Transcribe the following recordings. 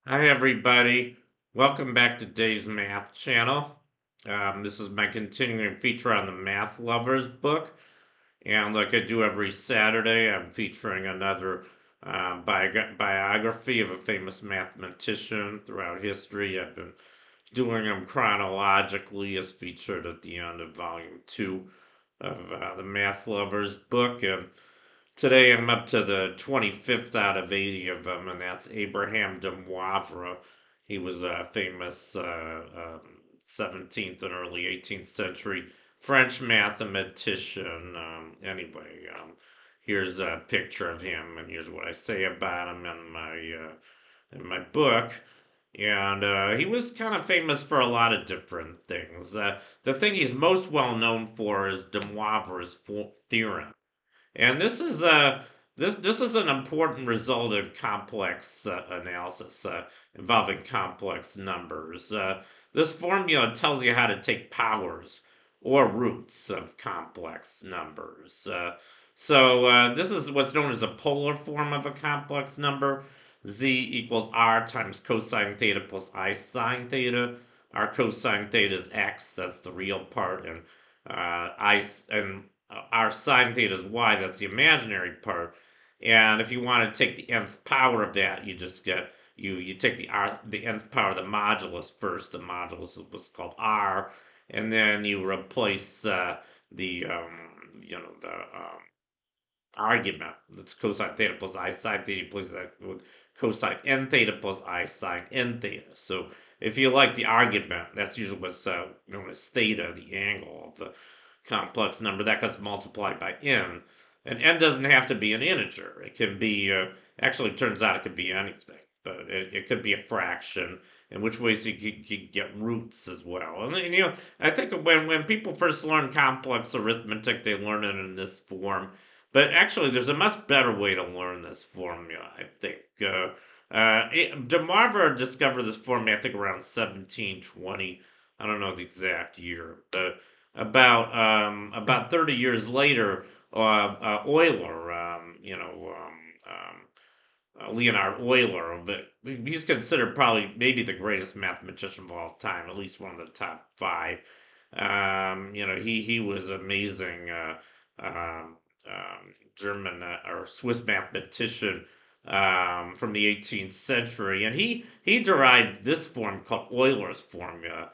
Hi, everybody. Welcome back to Dave's Math channel. This is my continuing feature on the Math Lovers book. And like I do every Saturday, I'm featuring another biography of a famous mathematician throughout history. I've been doing them chronologically as featured at the end of volume 2 of the Math Lovers book. And today I'm up to the 25th out of 80 of them, and that's Abraham de Moivre. He was a famous 17th and early 18th century French mathematician. Here's a picture of him, and here's what I say about him in my book. And he was kind of famous for a lot of different things. The thing he's most well known for is de Moivre's theorem, and this is an important result in complex analysis involving complex numbers. This formula tells you how to take powers or roots of complex numbers. This is what's known as the polar form of a complex number. Z equals R times cosine theta plus I sine theta. Our cosine theta is X, that's the real part, and our sine theta is y, that's the imaginary part. And if you want to take the nth power of that, you just get you take the nth power of the modulus first. The modulus is what's called r, and then you replace the the argument. That's cosine theta plus I sine theta. You replace that with cosine n theta plus I sine n theta. So if you like the argument, that's usually what's known as theta, the angle of the complex number. That gets multiplied by n. And n doesn't have to be an integer. It can be, actually, it turns out it could be anything, but it could be a fraction, in which ways you could get roots as well. And I think when people first learn complex arithmetic, they learn it in this form. But actually, there's a much better way to learn this formula, I think. De Moivre discovered this formula, I think, around 1720. I don't know the exact year, but about 30 years later, Euler, Leonhard Euler, he's considered probably maybe the greatest mathematician of all time, at least one of the top five. He was amazing. German or Swiss mathematician from the 18th century, and he derived this form called Euler's formula.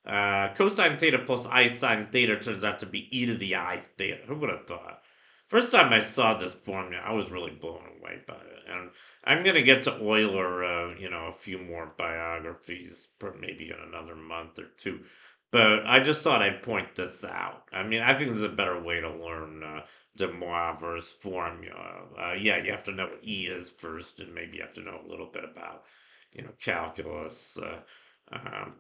Cosine theta plus I sine theta turns out to be e to the I theta. Who would have thought? First time I saw this formula, I was really blown away by it. And I'm going to get to Euler, a few more biographies, maybe in another month or two. But I just thought I'd point this out. I mean, I think there's a better way to learn de Moivre's formula. Yeah, you have to know what E is first, and maybe you have to know a little bit about, calculus.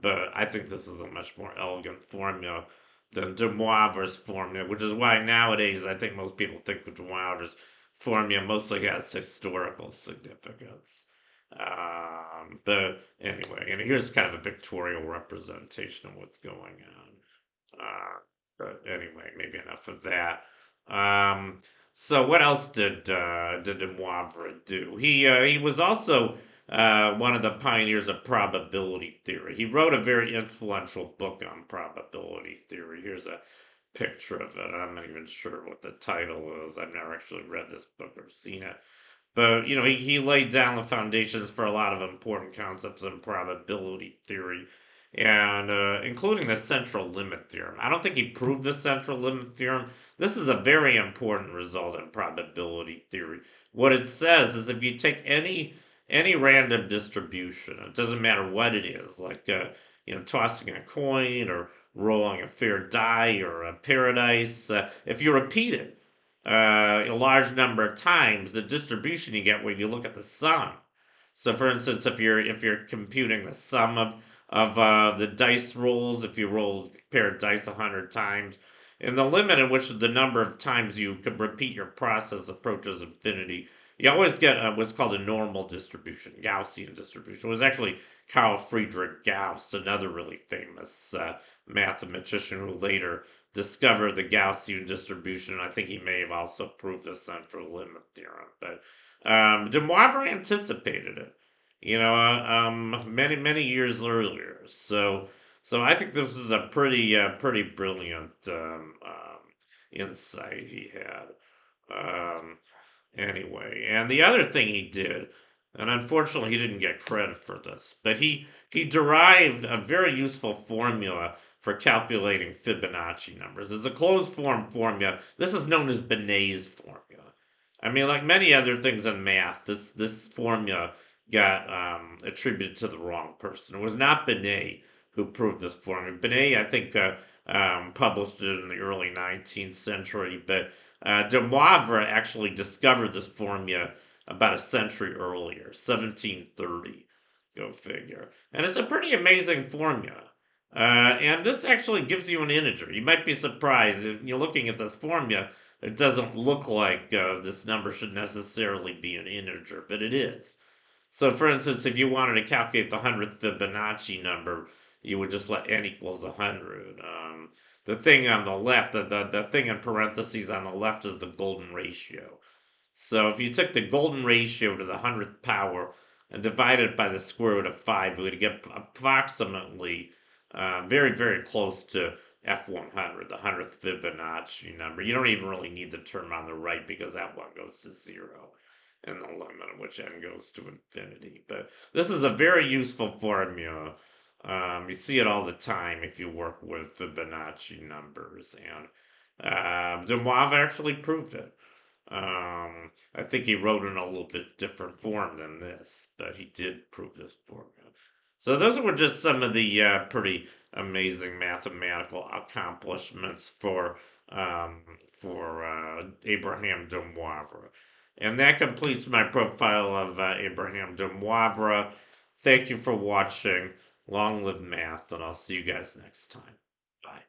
But I think this is a much more elegant formula than de Moivre's formula, which is why nowadays I think most people think of de Moivre's formula mostly has historical significance. But anyway, and here's kind of a pictorial representation of what's going on. But anyway, maybe enough of that. So what else did de Moivre do? He was also one of the pioneers of probability theory. He wrote a very influential book on probability theory. Here's a picture of it. I'm not even sure what the title is. I've never actually read this book or seen it. But he laid down the foundations for a lot of important concepts in probability theory, and including the central limit theorem. I don't think he proved the central limit theorem. This is a very important result in probability theory. What it says is if you take any random distribution, it doesn't matter what it is, like tossing a coin or rolling a fair die or a paradise. If you repeat it a large number of times, the distribution you get when you look at the sum. So, for instance, if you're computing the sum of the dice rolls, if you roll a pair of dice 100 times, and the limit in which the number of times you could repeat your process approaches infinity, you always get what's called a normal distribution, Gaussian distribution. It was actually Carl Friedrich Gauss, another really famous mathematician who later discovered the Gaussian distribution. I think he may have also proved the central limit theorem. But de Moivre anticipated it. many years earlier. So I think this is a pretty brilliant insight he had. Um, Anyway, and the other thing he did, and unfortunately he didn't get credit for this, but he derived a very useful formula for calculating Fibonacci numbers. It's a closed form formula. This is known as Binet's formula. I mean, like many other things in math, this formula got attributed to the wrong person. It was not Binet who proved this formula. Binet, I think, published it in the early 19th century, but de Moivre actually discovered this formula about a century earlier, 1730. Go figure. And it's a pretty amazing formula. And this actually gives you an integer. You might be surprised if you're looking at this formula. It doesn't look like this number should necessarily be an integer, but it is. So, for instance, if you wanted to calculate the 100th Fibonacci number, you would just let n equals 100. The thing on the left, the thing in parentheses on the left is the golden ratio. So if you took the golden ratio to the 100th power and divided it by the square root of 5, we would get approximately very close to F100, the 100th Fibonacci number. You don't even really need the term on the right because that one goes to 0 and the limit at which n goes to infinity. But this is a very useful formula. You see it all the time if you work with Fibonacci numbers, and de Moivre actually proved it. I think he wrote in a little bit different form than this, but he did prove this formula. So those were just some of the pretty amazing mathematical accomplishments for Abraham de Moivre. And that completes my profile of Abraham de Moivre. Thank you for watching. Long live math, and I'll see you guys next time. Bye.